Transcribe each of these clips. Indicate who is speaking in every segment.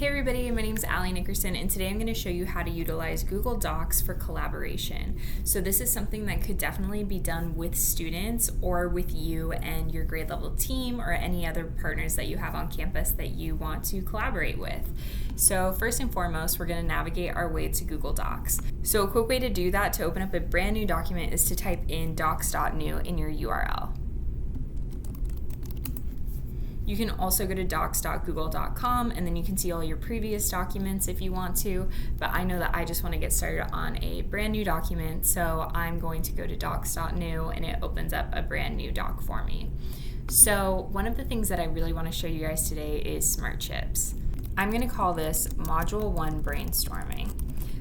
Speaker 1: Hey everybody, my name is Allie Nickerson, and today I'm going to show you how to utilize Google Docs for collaboration. So this is something that could definitely be done with students or with you and your grade level team or any other partners that you have on campus that you want to collaborate with. So first and foremost, we're going to navigate our way to Google Docs. So a quick way to do that, to open up a brand new document, is to type in docs.new in your URL. You can also go to docs.google.com and then you can see all your previous documents if you want to, but I know that I just want to get started on a brand new document, so I'm going to go to docs.new and it opens up a brand new doc for me. So one of the things that I really want to show you guys today is SmartChips. I'm going to call this Module 1 Brainstorming.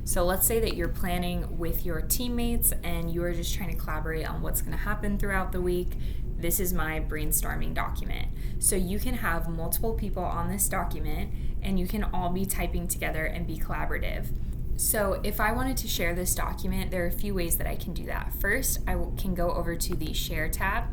Speaker 1: So let's say that you're planning with your teammates and you are just trying to collaborate on what's going to happen throughout the week. This is my brainstorming document. So you can have multiple people on this document and you can all be typing together and be collaborative. So if I wanted to share this document, there are a few ways that I can do that. First, I can go over to the Share tab.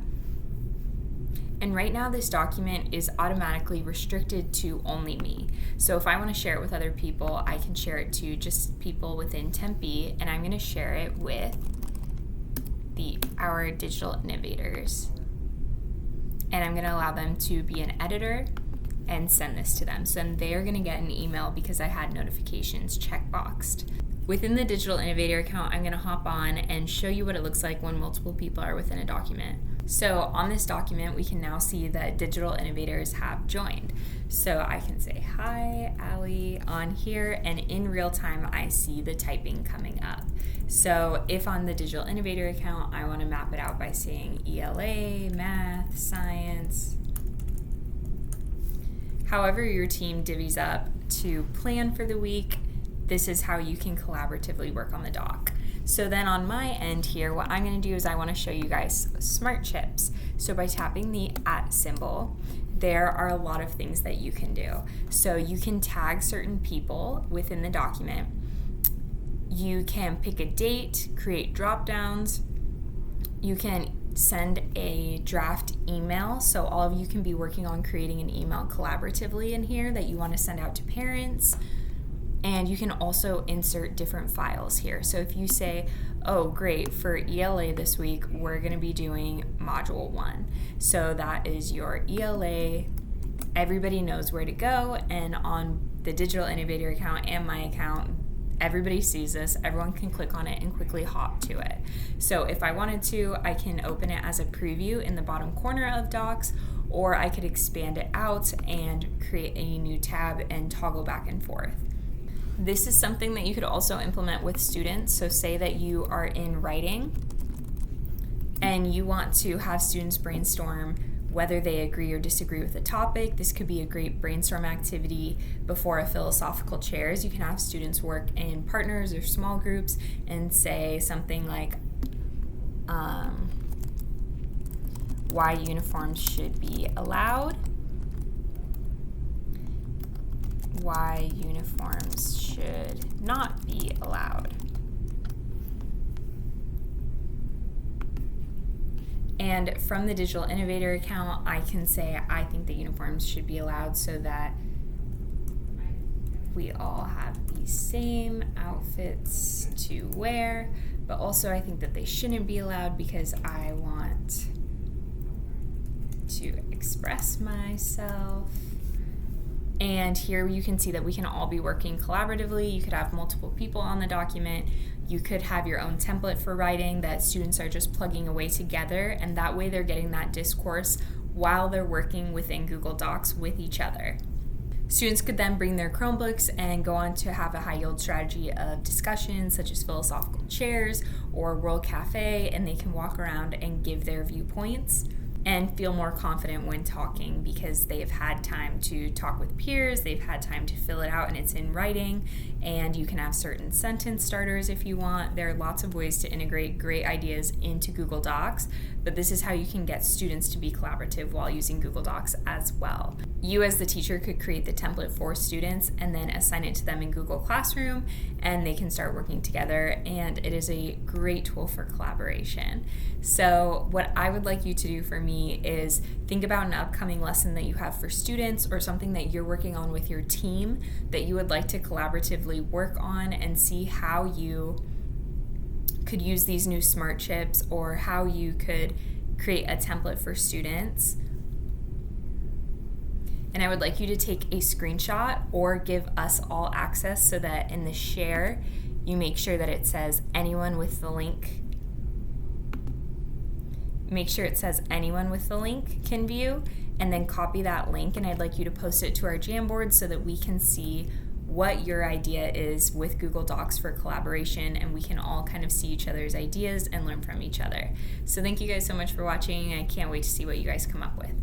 Speaker 1: And right now this document is automatically restricted to only me. So if I want to share it with other people, I can share it to just people within Tempe, and I'm going to share it with our digital innovators. And I'm going to allow them to be an editor and send this to them. So then they're going to get an email because I had notifications checkboxed. Within the Digital Innovator account, I'm going to hop on and show you what it looks like when multiple people are within a document. So on this document, we can now see that Digital Innovators have joined. So I can say, hi, Allie, on here, and in real time, I see the typing coming up. So if on the Digital Innovator account, I want to map it out by saying ELA, math, science, however your team divvies up to plan for the week, this is how you can collaboratively work on the doc. So then on my end here, what I'm going to do is I want to show you guys SmartChips. So by tapping the @ symbol, there are a lot of things that you can do. So you can tag certain people within the document. You can pick a date, create drop downs. You can send a draft email. So all of you can be working on creating an email collaboratively in here that you want to send out to parents. And you can also insert different files here. So if you say, oh great, for ELA this week, we're going to be doing Module 1. So that is your ELA. Everybody knows where to go. And on the Digital Innovator account and my account, everybody sees this. Everyone can click on it and quickly hop to it. So if I wanted to, I can open it as a preview in the bottom corner of Docs, or I could expand it out and create a new tab and toggle back and forth. This is something that you could also implement with students. So say that you are in writing and you want to have students brainstorm whether they agree or disagree with a topic. This could be a great brainstorm activity before a philosophical chairs. You can have students work in partners or small groups and say something like why uniforms should be allowed, why uniforms should not be allowed. And from the Digital Innovator account, I can say I think that uniforms should be allowed so that we all have the same outfits to wear, but also I think that they shouldn't be allowed because I want to express myself. And here you can see that we can all be working collaboratively. You could have multiple people on the document. You could have your own template for writing that students are just plugging away together, and that way they're getting that discourse while they're working within Google Docs with each other. Students could then bring their Chromebooks and go on to have a high yield strategy of discussions such as philosophical chairs or World Cafe, and they can walk around and give their viewpoints and feel more confident when talking because they've had time to talk with peers, they've had time to fill it out, and it's in writing. And you can have certain sentence starters if you want. There are lots of ways to integrate great ideas into Google Docs, but but this is how you can get students to be collaborative while using Google Docs as well. You as the teacher could create the template for students and then assign it to them in Google Classroom, and they can start working together, and it is a great tool for collaboration. So what I would like you to do for me is think about an upcoming lesson that you have for students or something that you're working on with your team that you would like to collaboratively work on, and see how you could use these new smart chips or how you could create a template for students. And I would like you to take a screenshot or give us all access so that in the share, you make sure that it says anyone with the link. Make sure it says anyone with the link can view, and then copy that link, and I'd like you to post it to our Jamboard so that we can see what your idea is with Google Docs for collaboration, and we can all kind of see each other's ideas and learn from each other. So thank you guys so much for watching. I can't wait to see what you guys come up with.